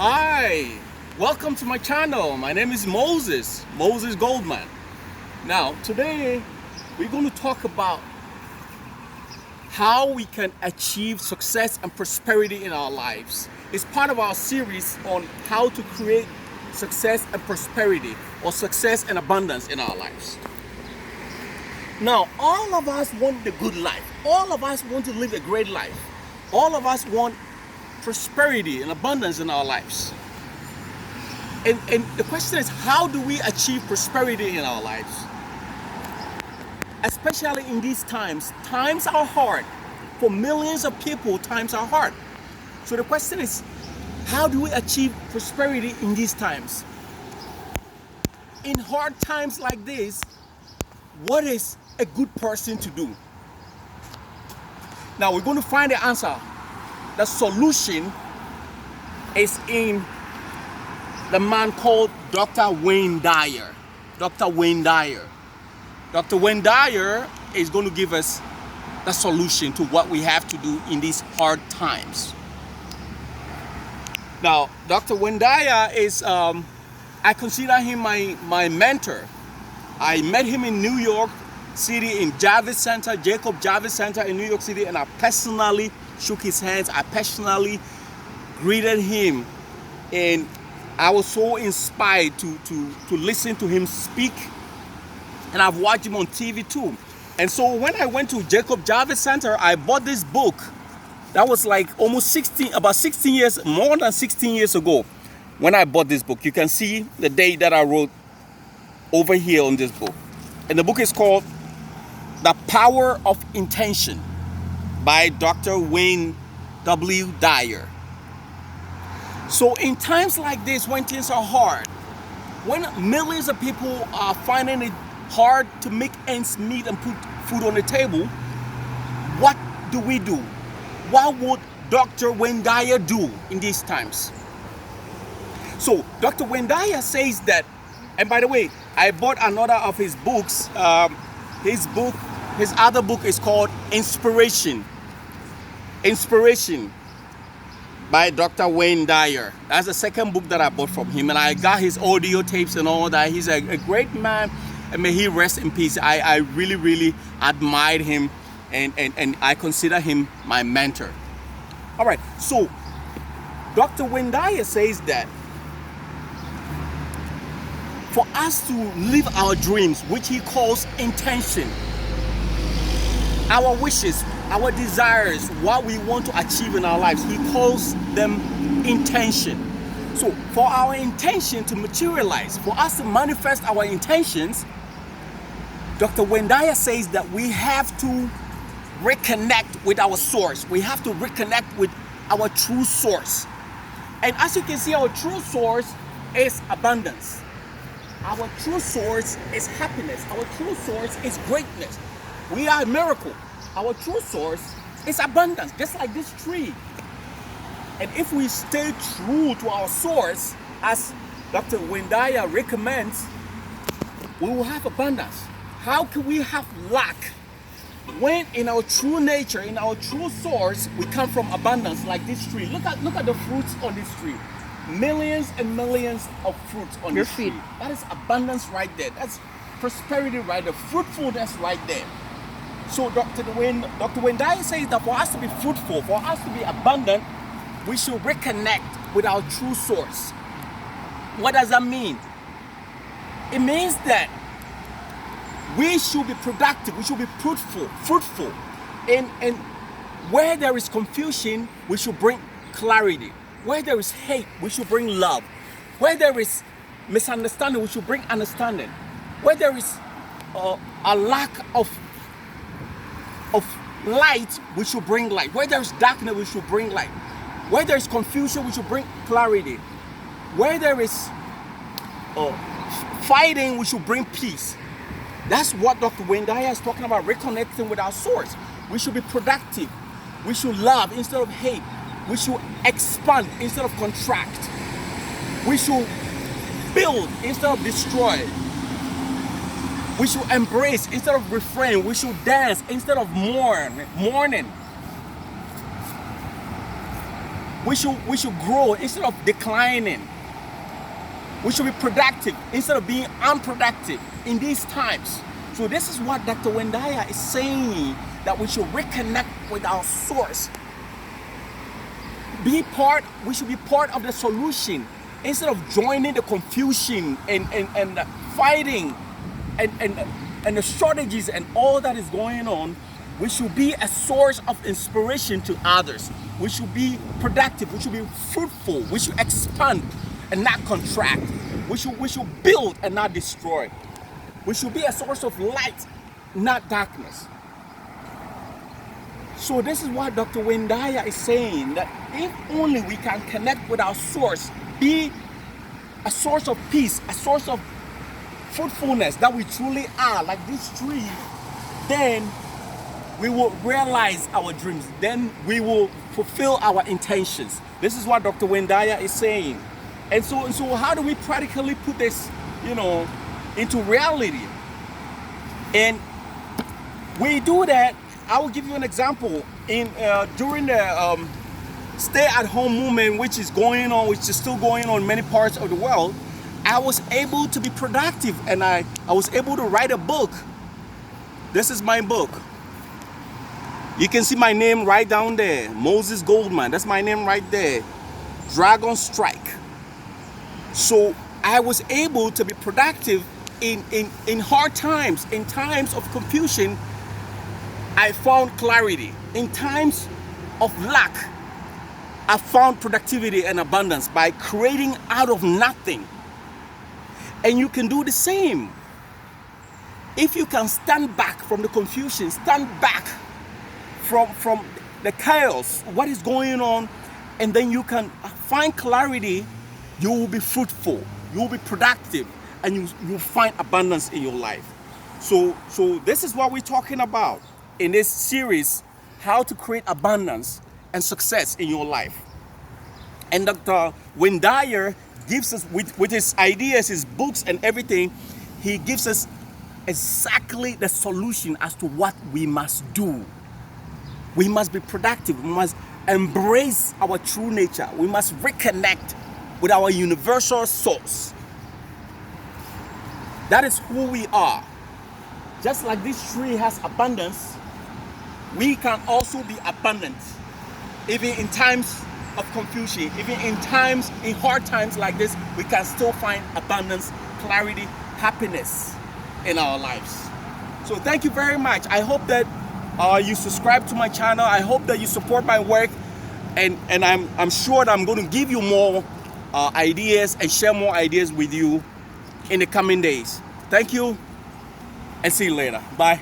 Hi, welcome to my channel. My name is Moses Goldman. Now, today we're going to talk about how we can achieve success and prosperity in our lives. It's part of our series on how to create success and prosperity, or success and abundance in our lives. Now, all of us want the good life. All of us want to live a great life. All of us want prosperity and abundance in our lives. And the question is, how do we achieve prosperity in our lives? Especially in these times. Times are hard. For millions of people, times are hard. So the question is, how do we achieve prosperity in these times? In hard times like this, what is a good person to do? Now we're going to find the answer. The solution is in the man called Dr. Wayne Dyer. Dr. Wayne Dyer. Dr. Wayne Dyer is going to give us the solution to what we have to do in these hard times. Now, Dr. Wayne Dyer is, I consider him my mentor. I met him in New York City in Jacob Javits Center in New York City, and I personally shook his hands. I personally greeted him, and I was so inspired to listen to him speak, and I've watched him on TV too. And so when I went to Jacob Javits Center, I bought this book. That was like more than 16 years ago when I bought this book. You can see the date that I wrote over here on this book. And the book is called The Power of Intention by Dr. Wayne W. Dyer. So in times like this, when things are hard, when millions of people are finding it hard to make ends meet and put food on the table, what do we do? What would Dr. Wayne Dyer do in these times? So Dr. Wayne Dyer says that, and by the way, I bought another of his books. His other book is called Inspiration by Dr. Wayne Dyer. That's the second book that I bought from him, and I got his audio tapes and all that. He's a great man, and may he rest in peace. I really, really admired him, and I consider him my mentor. All right, so Dr. Wayne Dyer says that for us to live our dreams, which he calls intention, our wishes, our desires, what we want to achieve in our lives, he calls them intention. So for our intention to materialize, for us to manifest our intentions, Dr. Wayne Dyer says that we have to reconnect with our source. We have to reconnect with our true source. And as you can see, our true source is abundance. Our true source is happiness. Our true source is greatness. We are a miracle. Our true source is abundance, just like this tree. And if we stay true to our source, as Dr. Wayne Dyer recommends, we will have abundance. How can we have lack when in our true nature, in our true source, we come from abundance like this tree? Look at the fruits on this tree. Millions and millions of fruits on this tree. That is abundance right there. That's prosperity right there. Fruitfulness right there. So Dr. Wayne Dyer says that for us to be fruitful, for us to be abundant, we should reconnect with our true source. What does that mean? It means that we should be productive, we should be fruitful. And where there is confusion, we should bring clarity. Where there is hate, we should bring love. Where there is misunderstanding, we should bring understanding. Where there is a lack of light, we should bring light. Where there is darkness, we should bring light. Where there is confusion, we should bring clarity. Where there is fighting, we should bring peace. That's what Dr. Wayne Dyer is talking about, reconnecting with our source. We should be productive. We should love instead of hate. We should expand instead of contract. We should build instead of destroy. We should embrace instead of refrain. We should dance instead of mourning. We should grow instead of declining. We should be productive instead of being unproductive in these times. So this is what Dr. Wayne Dyer is saying, that we should reconnect with our source. We should be part of the solution instead of joining the confusion and fighting and the strategies and all that is going on. We should be a source of inspiration to others. We should be productive. We should be fruitful. We should expand and not contract. We should build and not destroy. We should be a source of light, not darkness. So this is what Dr. Wayne Dyer is saying, that if only we can connect with our source, be a source of peace, a source of fruitfulness that we truly are, like this tree, then we will realize our dreams. Then we will fulfill our intentions. This is what Dr. Wayne Dyer is saying. And so how do we practically put this, into reality? And we do that. I will give you an example. During the stay-at-home movement, which is still going on in many parts of the world, I was able to be productive, and I was able to write a book. This is my book. You can see my name right down there, Moses Goldman. That's my name right there, Dragon Strike. So I was able to be productive in hard times, in times of confusion. I found clarity. In times of lack, I found productivity and abundance by creating out of nothing. And you can do the same. If you can stand back from the confusion, stand back from the chaos, what is going on, and then you can find clarity, you will be fruitful, you will be productive, and you will find abundance in your life. So this is what we're talking about in this series, how to create abundance and success in your life. And Dr. Wayne Dyer gives us, with his ideas, his books and everything, he gives us exactly the solution as to what we must do. We must be productive. We must embrace our true nature. We must reconnect with our universal source. That is who we are. Just like this tree has abundance, we can also be abundant, even in times of confusion, even in hard times like this. We can still find abundance, clarity, happiness in our lives. So thank you very much. I hope that you subscribe to my channel. I hope that you support my work, and I'm sure that I'm going to give you more ideas and share more ideas with you in the coming days. Thank you, and see you later. Bye.